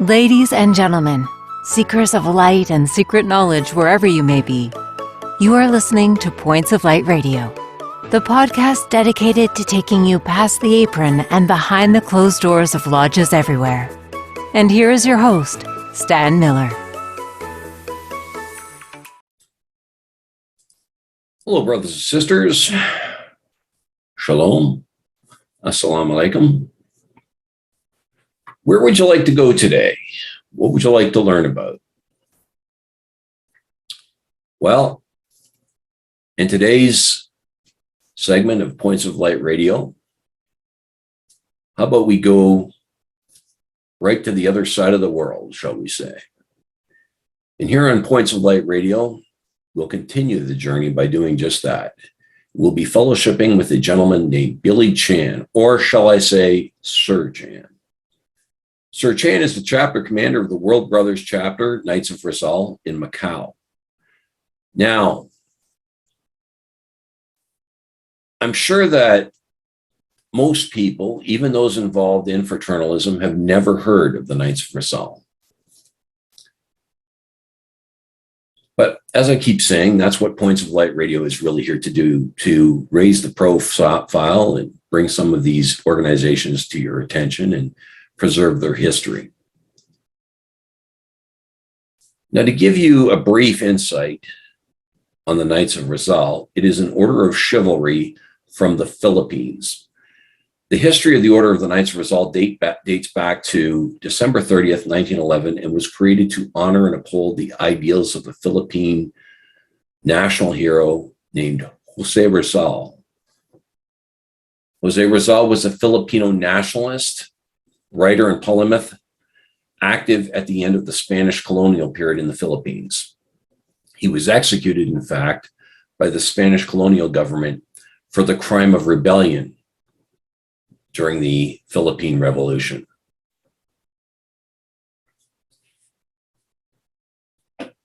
Ladies and gentlemen, seekers of light and secret knowledge wherever you may be, you are listening to Points of Light Radio, the podcast dedicated to taking you past the apron and behind the closed doors of lodges everywhere. And here is your host, Stan Miller. Hello, brothers and sisters. Shalom. Assalamu alaikum. Where would you like to go today? What would you like to learn about? Well, in today's segment of Points of Light Radio, how about we go right to the other side of the world, shall we say? And here on Points of Light Radio, we'll continue the journey by doing just that. We'll be fellowshipping with a gentleman named Billy Chan, or shall I say, Sir Chan. Sir Chan is the chapter commander of the World Brothers chapter, Knights of Rizal in Macau. Now, I'm sure that most people, even those involved in fraternalism, have never heard of the Knights of Rizal. But as I keep saying, that's what Points of Light Radio is really here to do, to raise the profile and bring some of these organizations to your attention and preserve their history. Now, to give you a brief insight on the Knights of Rizal, it is an order of chivalry from the Philippines. The history of the Order of the Knights of Rizal dates back to December 30th, 1911, and was created to honor and uphold the ideals of a Philippine national hero named Jose Rizal. Jose Rizal was a Filipino nationalist, writer and polemist, active at the end of the Spanish colonial period in the Philippines. He was executed, in fact, by the Spanish colonial government for the crime of rebellion during the Philippine Revolution.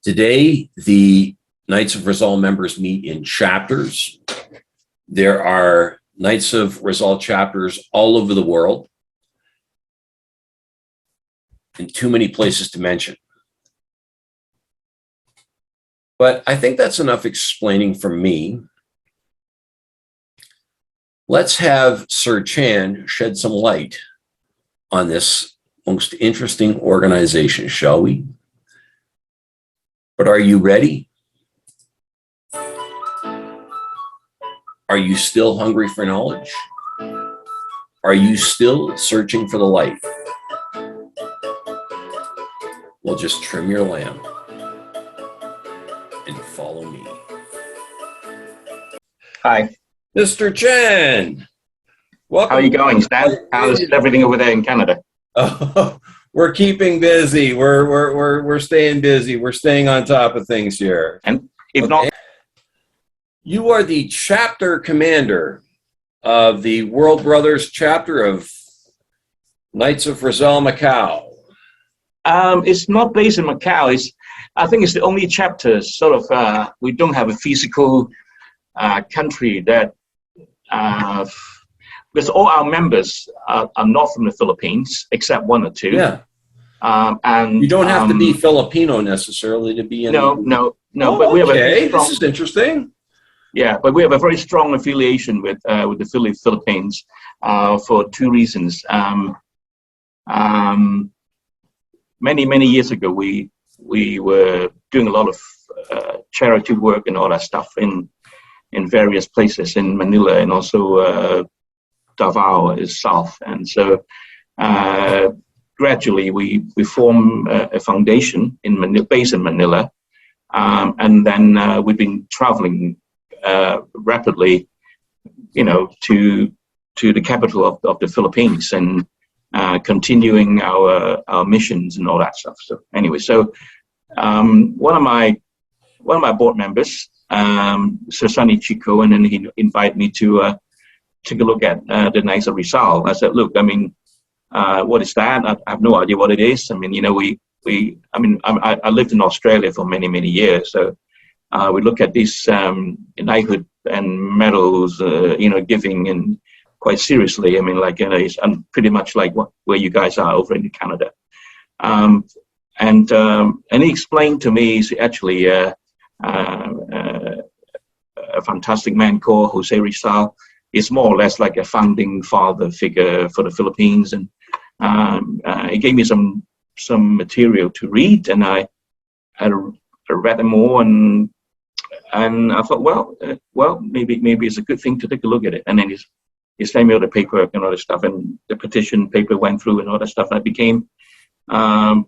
Today, the Knights of Rizal members meet in chapters. There are Knights of Rizal chapters all over the world, and too many places to mention. But I think that's enough explaining from me. Let's have Sir Chan shed some light on this most interesting organization, shall we? But are you ready? Are you still hungry for knowledge? Are you still searching for the light? Well, just trim your lamp and follow me. Hi. Mr. Chan, welcome. How are you going, Stan? How's everything over there in Canada? Oh, we're keeping busy. We're staying busy. We're staying on top of things here. And if not, you are the chapter commander of the World Brothers chapter of Knights of Rizal, Macau. it's not based in Macau. I think it's the only chapter. We don't have a physical country that. Because all our members are not from the Philippines, except one or two. Yeah. And you don't have to be Filipino necessarily to be in. No. Oh, but we have okay, this is interesting. Yeah, but we have a very strong affiliation with the Philippines for two reasons. Many years ago, we were doing a lot of charity work and all that stuff in various places in Manila and also Davao is south. And so gradually we form a foundation in Manila, based in Manila, and then we've been traveling rapidly, to the capital of the Philippines and continuing our missions and all that stuff. So anyway, one of my board members, Sir Sonny Chico, and then he invited me to take a look at the Knights of Rizal. I said, look, what is that? I have no idea what it is. I lived in Australia for many years, so we look at this knighthood and medals, giving and quite seriously. It's pretty much like where you guys are over in Canada. And he explained to me he's actually a fantastic man called Jose Rizal. He's more or less like a founding father figure for the Philippines, and he gave me some material to read, and I read them all, and I thought, well, maybe it's a good thing to take a look at it. And then he sent me all the paperwork and all that stuff, and the petition paper went through and all that stuff. And I became the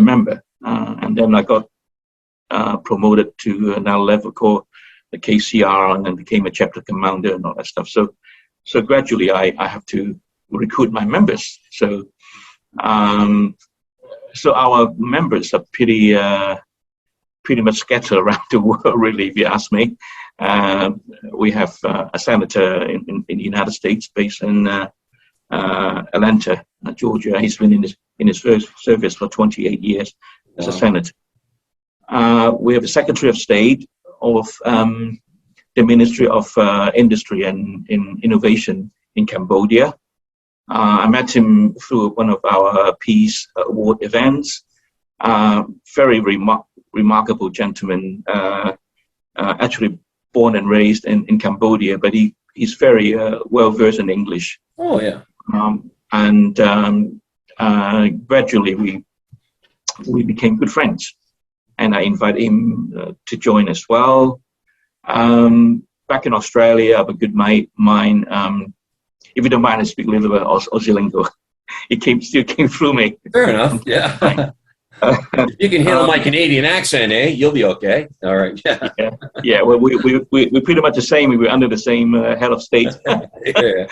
member, and then I got promoted to another level called the KCR, and then became a chapter commander and all that stuff. So gradually I have to recruit my members. So our members are pretty much scattered around the world, really, if you ask me. We have a senator in the United States based in Atlanta, Georgia. He's been in his first service for 28 years as a senator. We have a Secretary of State of the Ministry of Industry and Innovation in Cambodia. I met him through one of our Peace Award events. Very remarkable gentleman, actually born and raised in Cambodia, but he's very well versed in English. Oh, yeah. Gradually we became good friends, and I invited him to join as well. Back in Australia, I have a good mate of mine. If you don't mind, I speak a little bit of Aussie lingo. It still came through me. Fair enough. Yeah. If you can handle my Canadian accent, you'll be okay. All right. Yeah. Well, we're pretty much the same. We were under the same head of state. Yeah.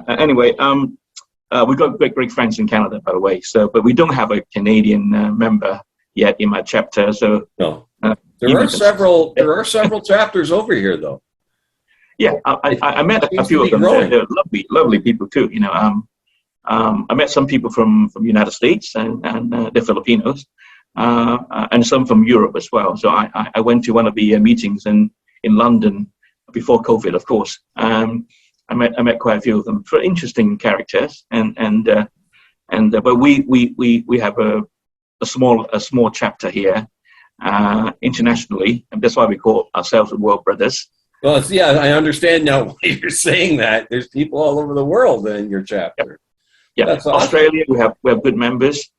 Anyway, we got great friends in Canada, by the way. But we don't have a Canadian member yet in my chapter. So no, there are several chapters over here, though. Yeah, I met a few of them. They're lovely people too. You know, I met some people from the United States and the Filipinos, and some from Europe as well. So I went to one of the meetings in London before COVID, of course. I met quite a few of them. For interesting characters, but we have a small chapter here internationally, and that's why we call ourselves the World Brothers. Well, I understand now why you're saying that. There's people all over the world in your chapter. Yeah, that's awesome. Australia, we have good members.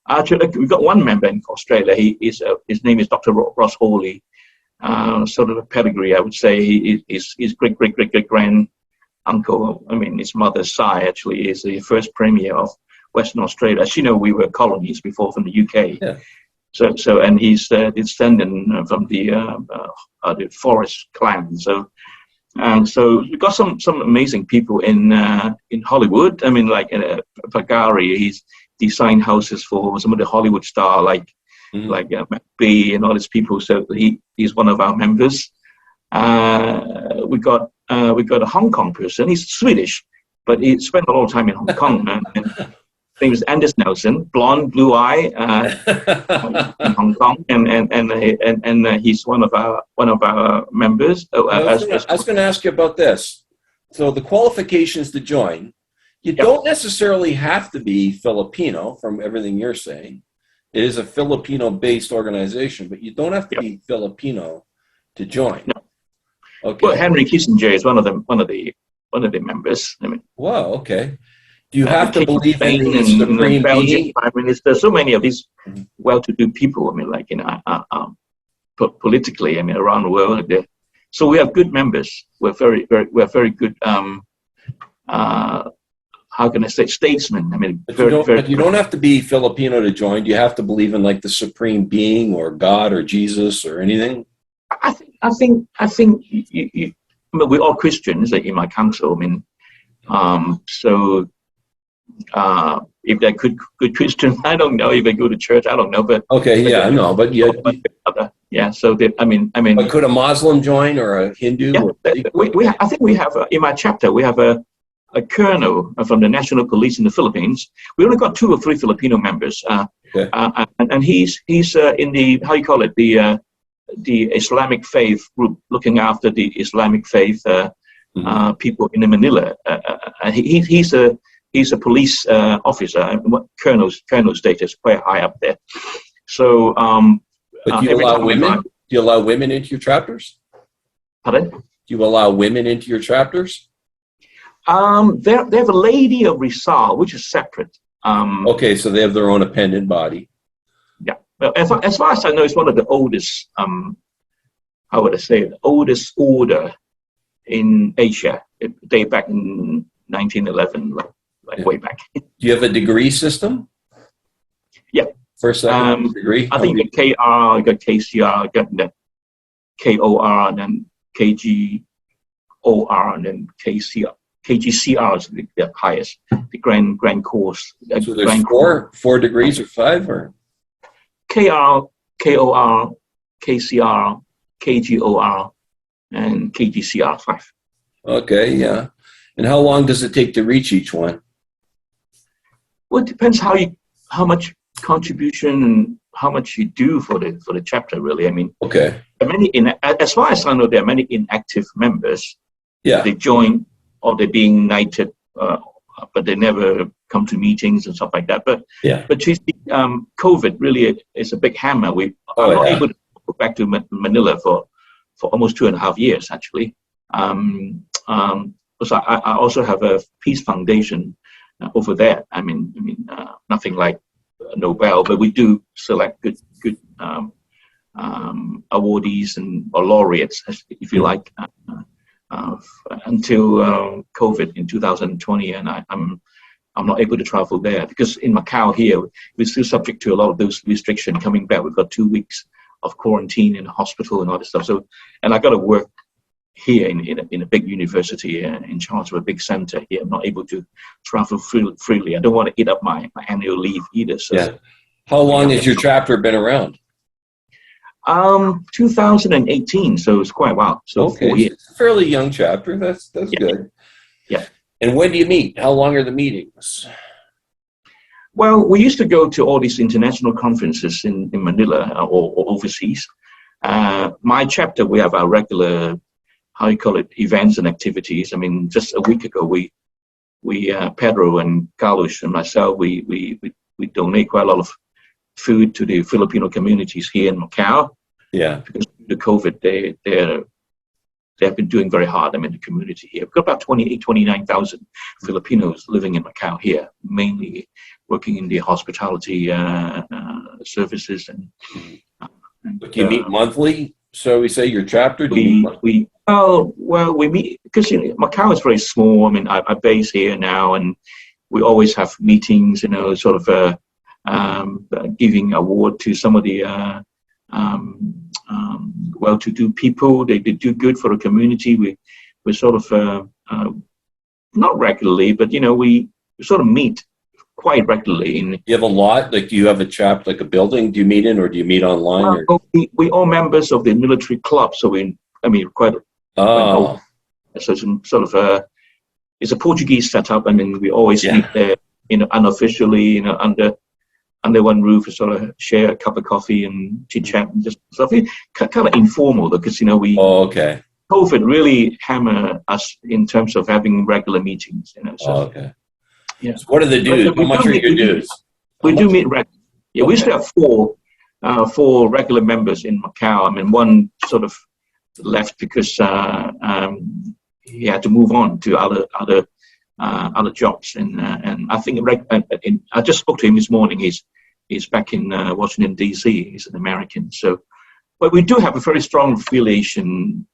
Actually, we've got one member in Australia. His name is Dr. Ross Hawley. Sort of a pedigree, I would say. His great grand uncle, I mean, his mother's side actually is the first premier of Western Australia. As you know, we were colonies before from the UK. Yeah. So and he's descendant from the Forest clan. So we've got some amazing people in Hollywood. I mean, like Pagari, he's designed houses for some of the Hollywood star like McBee and all these people. So he's one of our members. We got a Hong Kong person. He's Swedish, but he spent a lot of time in Hong Kong. His name is Anders Nelson, blonde, blue eye, in Hong Kong, and he's one of our members. I was going to ask you about this. So the qualifications to join, you don't necessarily have to be Filipino. From everything you're saying, it is a Filipino-based organization, but you don't have to be Filipino to join. No. Okay. Well, Henry Kissinger is one of the members. I mean, wow. Okay. Do you have to believe in the Supreme Being? Prime Minister, so many of these well-to-do people. I mean, like politically, I mean, around the world. So we have good members. We're very good. How can I say, statesmen? I mean, but you don't have to be Filipino to join. Do you have to believe in like the Supreme Being or God or Jesus or anything? I think you I mean, we're all Christians in my council. I mean, so. If they're good Christians, I don't know. If they go to church, I don't know. But okay, yeah, no, but yeah. So I mean. But could a Muslim join or a Hindu? Yeah, I think we have in my chapter we have a colonel from the National Police in the Philippines. We only got 2 or 3 Filipino members, and he's in the, how you call it, the Islamic faith group, looking after the Islamic faith people in Manila. He's he's a police officer, colonel status, quite high up there. So, but do you allow women? Do you allow women into your chapters? Pardon? Do you allow women into your chapters? They have a lady of Rizal, which is separate. Okay, so they have their own appendant body. Yeah, well, as far as I know, it's one of the oldest. How would I say? The oldest order in Asia. It date back in 1911, like way back. Do you have a degree system? Yeah. First, second degree? I think you got KR, you got KCR, you got the KOR, and then KGOR, and then KCR. KGCR is the highest, the grand course. So there's four degrees or five, or? KR, KOR, KCR, KGOR, and KGCR 5. Okay, yeah. And how long does it take to reach each one? Well, it depends how much contribution and how much you do for the chapter. Really, I mean, okay. As far as I know, there are many inactive members. Yeah. They join or they're being knighted, but they never come to meetings and stuff like that. But COVID really is a big hammer. I'm not able to go back to Manila for almost 2.5 years actually. So I also have a peace foundation over there. I mean, nothing like Nobel, but we do select good awardees or laureates, if you like, until COVID in 2020, and I'm not able to travel there because in Macau here we're still subject to a lot of those restrictions. Coming back, we've got 2 weeks of quarantine in a hospital and all this stuff. So, and I got to work here in a big university in charge of a big center here. I'm not able to travel freely. I don't want to eat up my annual leave either. So, yeah. How long has your chapter been around? 2018, so it's quite a while. So okay, 4 years. It's a fairly young chapter. That's good. Yeah. And when do you meet? How long are the meetings? Well, we used to go to all these international conferences in Manila or overseas. My chapter, we have our regular, how you call it, events and activities. I mean, just a week ago, we Pedro and Carlos and myself, we donate quite a lot of food to the Filipino communities here in Macau. Yeah. Because of the COVID, they have been doing very hard. I mean, the community here. We've got about 29,000 Filipinos living in Macau here, mainly working in the hospitality services. But you meet monthly? So we say your chapter? We meet because Macau is very small. I mean, I base here now, and we always have meetings, sort of giving award to some of the well-to-do people. They do good for the community. We sort of, not regularly, but, we sort of meet quite regularly. You have a lot? Like, do you have a chapter, like a building do you meet in, or do you meet online? We all members of the military club, so quite old. So it's sort of it's a Portuguese setup. I mean, we always meet there, unofficially, under one roof, to sort of share a cup of coffee and chit chat and just stuff. Kind of informal, because we. Oh, okay. COVID really hammered us in terms of having regular meetings. So, okay. Yeah. So what are the dues? How much are your dues? We do meet regularly. Yeah, we still have four regular members in Macau. I mean, one sort of left because he had to move on to other jobs, and I think I just spoke to him this morning. He's back in Washington D.C. He's an American. So, but we do have a very strong affiliation,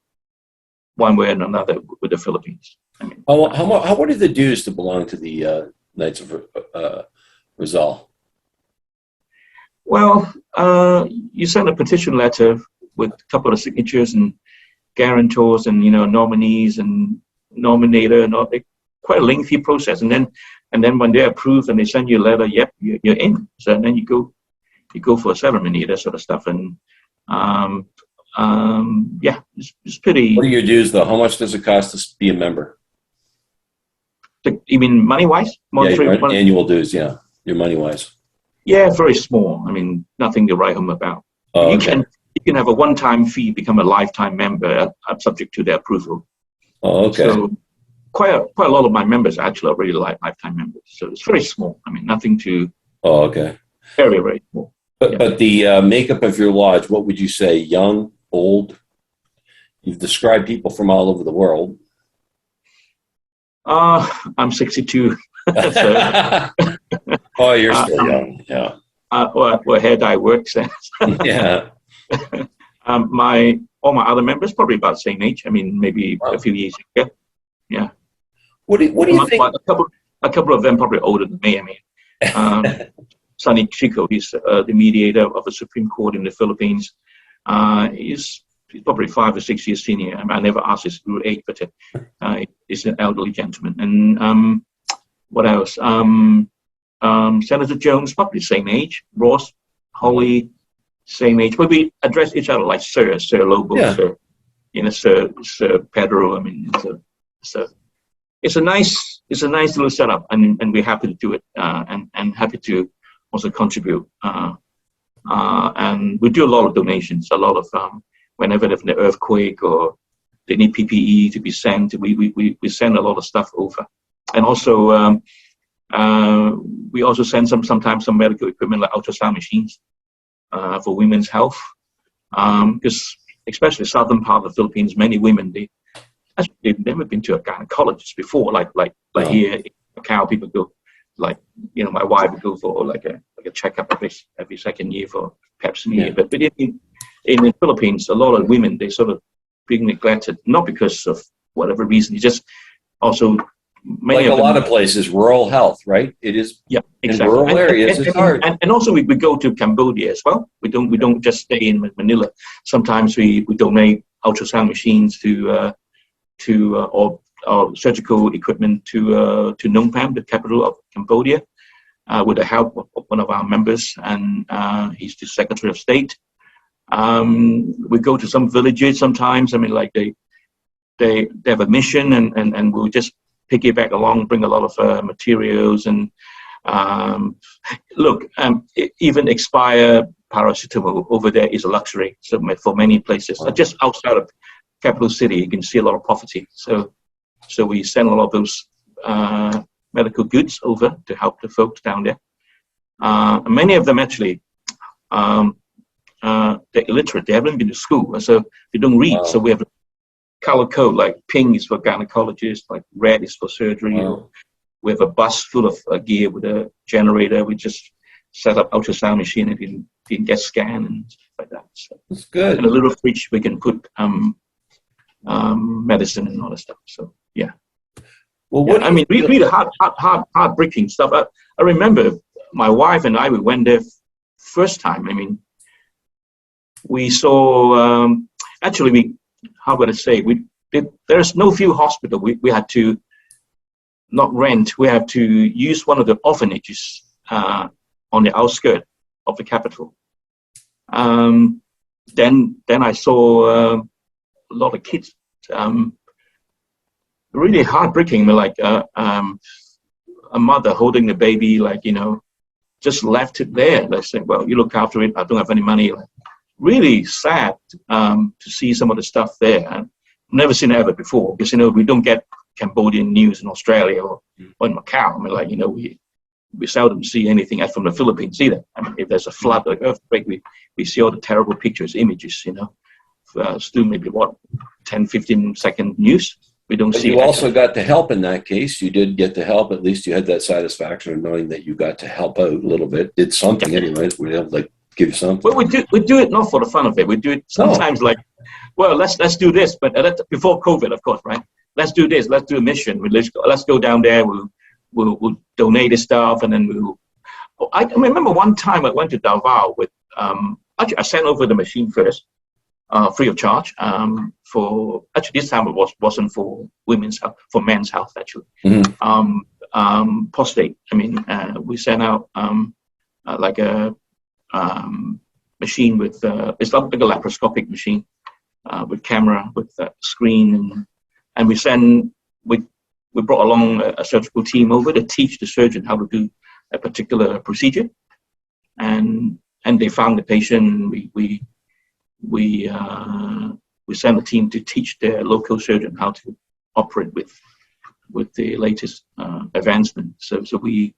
one way and another, with the Philippines. I mean, what are the dues to belong to the Knights of Rizal? Well, you send a petition letter with a couple of signatures and guarantors and nominees and nominator, and quite a lengthy process. And then when they're approved and they send you a letter, yep, you're in. So then you go for a ceremony, that sort of stuff. And it's pretty. What are your dues though? How much does it cost to be a member? You mean money wise? Annual dues, yeah. Your money wise. Yeah, very small. I mean, nothing to write home about. Oh, you can have a one-time fee, become a lifetime member, subject to their approval. Oh, okay. So, quite a lot of my members actually are really lifetime members. So it's very small. I mean, nothing to. Oh, okay. Very, very small. But the makeup of your lodge, what would you say? Young, old? You've described people from all over the world. I'm 62. So, oh, you're still young. Yeah. Where hair dye works. Yeah. All my other members probably about the same age. I mean, maybe a few years younger. Yeah. What do you think? A couple of them probably older than me. I mean, Sonny Chico, he's the mediator of the Supreme Court in the Philippines. He's probably 5 or 6 years senior. I mean, I never asked his real age, but he's an elderly gentleman. And what else? Senator Jones, probably the same age. Ross, Holly, same age. But we address each other like Sir Lobo, Yeah. Sir Pedro. I mean, it's a nice little setup, and we're happy to do it, and happy to also contribute. And we do a lot of donations, a lot of whenever there's an earthquake or they need PPE to be sent, we send a lot of stuff over. And also we also send sometimes some medical equipment like ultrasound machines for women's health, because especially southern part of the Philippines, many women they've never been to a gynecologist before, like here in Macau, people go, like, my wife would go for like a checkup every second year for pap smear. But in the Philippines, a lot of women, they sort of being neglected, not because of whatever reason. It's just also many like of a lot of places, rural health, right? It is. Yeah, exactly. In rural areas, it's hard. And also we go to Cambodia as well. We don't just stay in Manila. Sometimes we donate ultrasound machines or surgical equipment to Phnom Penh, the capital of Cambodia, with the help of one of our members, and he's the Secretary of State. We go to some villages sometimes. I mean, like they have a mission, and we'll just piggyback along, bring a lot of materials, and even expired paracetamol over there is a luxury. So for many places, just outside of capital city, you can see a lot of poverty. So we send a lot of those medical goods over to help the folks down there. Many of them actually, they're illiterate. They haven't been to school, so they don't read. Wow. So we have a color code, like pink is for gynecologists, like red is for surgery. Wow. We have a bus full of gear with a generator. We just set up ultrasound machine and you can get scanned and stuff like that. So, that's good. And a little fridge we can put medicine and all that stuff. So yeah. Well, I mean, really heartbreaking stuff. I remember my wife and I, we went there first time. I mean, we saw, there's no few hospital. We had to not rent. We have to use one of the orphanages on the outskirts of the capital. Then I saw a lot of kids. Really heartbreaking. Like a mother holding the baby, like, just left it there. They say, well, you look after it. I don't have any money. Like, really sad to see some of the stuff there. And never seen it ever before, because we don't get Cambodian news in Australia or in Macau. I mean, like, we seldom see anything from the Philippines either. I mean, if there's a flood or earthquake, we see all the terrible pictures, images. Still maybe 10, 15 second news. We don't see. You also got the help in that case. You did get the help. At least you had that satisfaction of knowing that you got to help out a little bit. Did something anyway. We were able to give you something. Well, we do it not for the fun of it. We do it sometimes like, well, let's do this. But before COVID, of course, right? Let's do this. Let's do a mission. Let's go down there. We'll donate the stuff, and then I remember one time I went to Davao with actually I sent over the machine first. Free of charge. This time it wasn't for women's health, for men's health actually. Mm-hmm. Prostate. I mean, we sent out like a machine with it's like a laparoscopic machine with camera, with a screen, and we brought along a surgical team over to teach the surgeon how to do a particular procedure, and they found the patient. We sent a team to teach their local surgeon how to operate with with the latest advancement. So we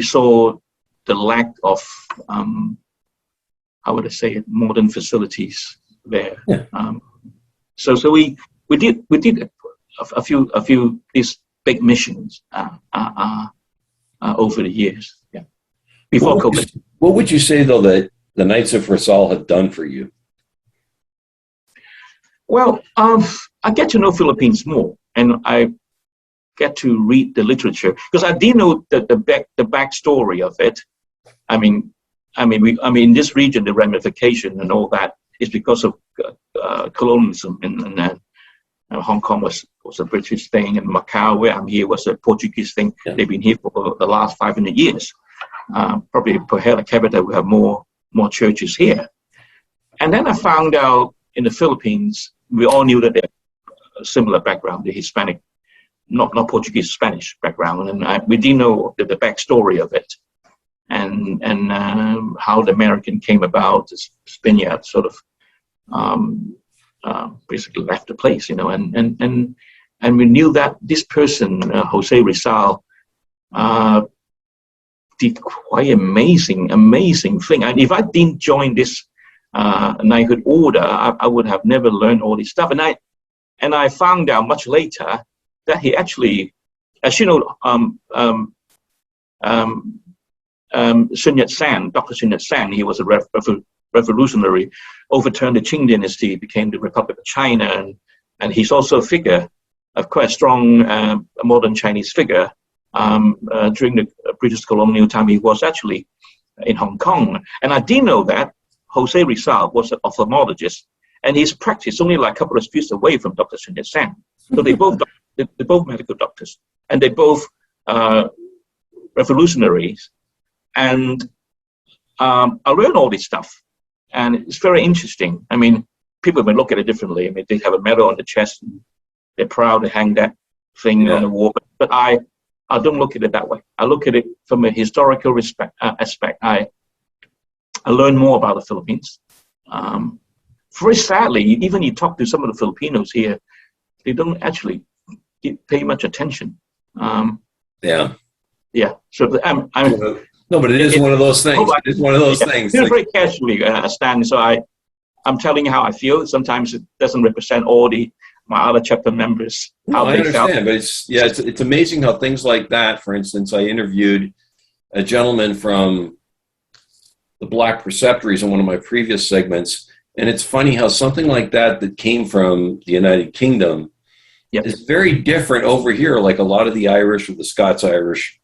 saw the lack of how would I say it, modern facilities there. Yeah. So we did a few these big missions over the years. Yeah. Before COVID. What would you say though that the Knights of Rizal have done for you? Well, I get to know Philippines more, and I get to read the literature because I did know the backstory of it. I mean, in this region, the ramification and all that is because of colonialism, and Hong Kong was a British thing, and Macau, where I'm here, was a Portuguese thing. Yeah. They've been here for the last 500 years. Probably per head capita, we have more churches here. And then I found out in the Philippines, we all knew that they have a similar background, the Hispanic, not Portuguese, Spanish background, and we didn't know the backstory of it, and how the American came about. The Spaniard sort of basically left the place, and we knew that this person, Jose Rizal, did quite amazing thing. And if I didn't join this knighthood order, I would have never learned all this stuff. And I found out much later that he actually, as you know, Sun Yat-sen, Dr. Sun Yat-sen, he was a revolutionary, overturned the Qing dynasty, became the Republic of China, and he's also a figure, a quite strong modern Chinese figure. During the British colonial time, he was actually in Hong Kong. And I did know that Jose Rizal was an ophthalmologist, and his practice only like a couple of streets away from Dr. Sun Yat-sen. So they're both medical doctors, and they're both revolutionaries. And I learned all this stuff, and it's very interesting. I mean, people may look at it differently. I mean, they have a medal on the chest, and they're proud to hang that thing on the wall. But I don't look at it that way. I look at it from a historical aspect. I learned more about the Philippines. Very sadly, even you talk to some of the Filipinos here, they don't actually pay much attention. Yeah. So no, but it is one of those things. It's one of those things. It's very casually, Stan. So I'm telling you how I feel. Sometimes it doesn't represent all my other chapter members. No, I understand, but it's amazing how things like that. For instance, I interviewed a gentleman from the Black Preceptories in one of my previous segments, and it's funny how something like that came from the United Kingdom is very different over here. Like a lot of the Irish or the Scots-Irish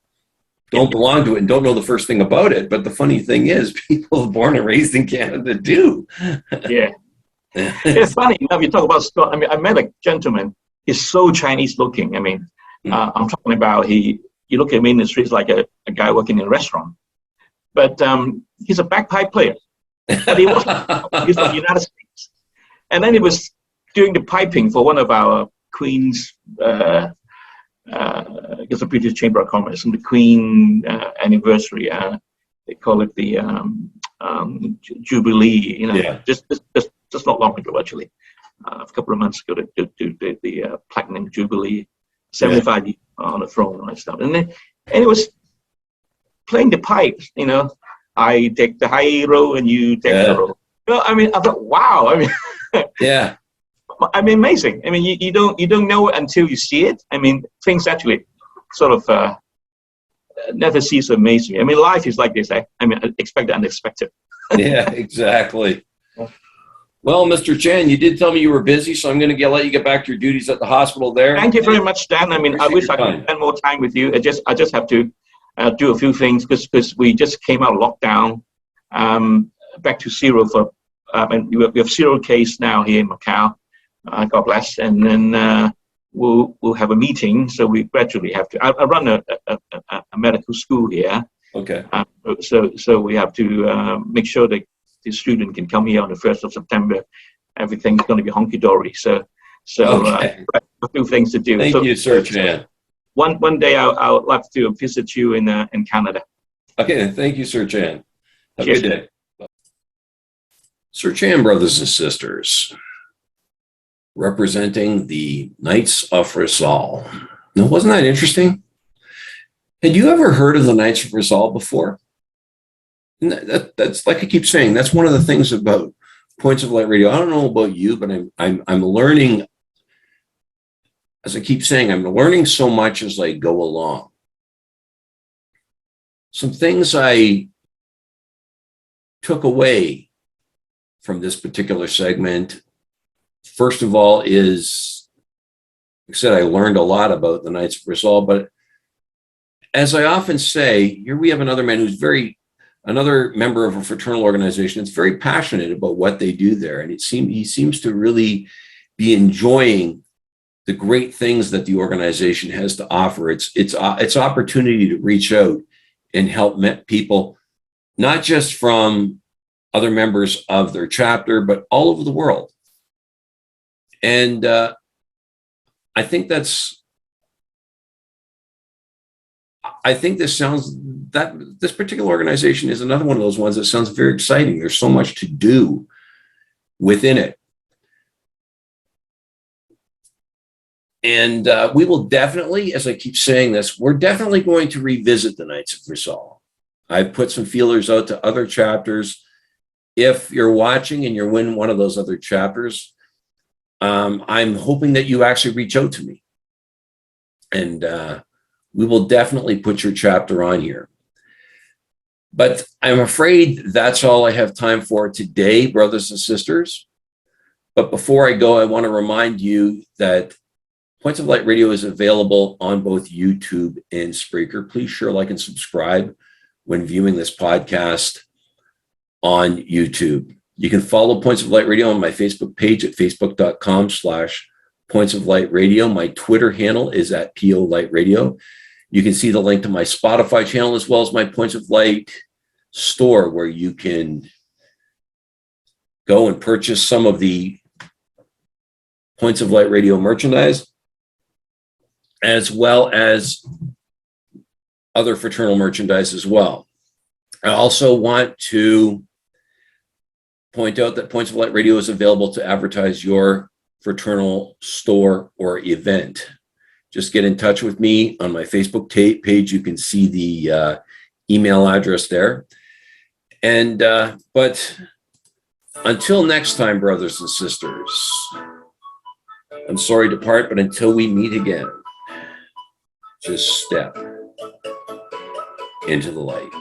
don't belong to it and don't know the first thing about it. But the funny thing is, people born and raised in Canada do. Yeah. It's funny, you talk about Scott. I mean, I met a gentleman. He's so Chinese looking. I mean, I'm talking about you look at him in the streets like a guy working in a restaurant. But he's a bagpipe player. But he's from the United States. And then he was doing the piping for one of our Queen's, it's the British Chamber of Commerce, and the Queen anniversary. They call it the Jubilee. Just not long ago, actually, a couple of months ago, to the Platinum Jubilee, 75 years on the throne and all that stuff. And it was playing the pipes, I take the high road and you take the road. I mean, I thought, wow. I mean, yeah. I mean, amazing. I mean, you don't know it until you see it. I mean, things actually sort of never cease to amaze me. I mean, life is like this. I mean, expect the unexpected. Yeah, exactly. Well, Mr. Chan, you did tell me you were busy, so I'm going to let you get back to your duties at the hospital there. Thank you very much, Dan. I mean, I wish I could spend more time with you. I just have to do a few things because we just came out of lockdown, back to zero and we have 0 case now here in Macau. God bless. And then we'll have a meeting. So we gradually have to. I run a medical school here. Okay. So we have to make sure that the student can come here on the 1st of September. Everything's going to be honky-dory. So a few things to do. Thank you, Sir Chan. One day I'll love to visit you in Canada. Okay, thank you, Sir Chan. Have a good day. Sir Chan, brothers and sisters. representing the Knights of Rizal. Now, wasn't that interesting? Had you ever heard of the Knights of Rizal before? And that's like I keep saying, that's one of the things about Points of Light Radio. I don't know about you, but I'm learning, as I keep saying, I'm learning so much as I go along. Some things I took away from this particular segment, first of all, is, like I said, I learned a lot about the Knights of Rizal, but as I often say, here we have another man who's another member of a fraternal organization that's very passionate about what they do there. And he seems to really be enjoying the great things that the organization has to offer. It's opportunity to reach out and help people, not just from other members of their chapter, but all over the world. And I think this particular organization is another one of those ones that sounds very exciting. There's so much to do within it. And we will definitely, as I keep saying this, we're definitely going to revisit the Knights of Rizal. I've put some feelers out to other chapters. If you're watching and you're in one of those other chapters, I'm hoping that you actually reach out to me. And we will definitely put your chapter on here. But I'm afraid that's all I have time for today, brothers and sisters. But before I go, I want to remind you that Points of Light Radio is available on both YouTube and Spreaker. Please share, like, and subscribe when viewing this podcast on YouTube. You can follow Points of Light Radio on my Facebook page at facebook.com/Points of Light Radio. My Twitter handle is at PO Light Radio. You can see the link to my Spotify channel as well as my Points of Light store, where you can go and purchase some of the Points of Light Radio merchandise, as well as other fraternal merchandise as well. I also want to point out that Points of Light Radio is available to advertise your fraternal store or event. Just get in touch with me on my Facebook page. You can see the email address there. And but until next time, brothers and sisters, I'm sorry to part, but until we meet again, just step into the light.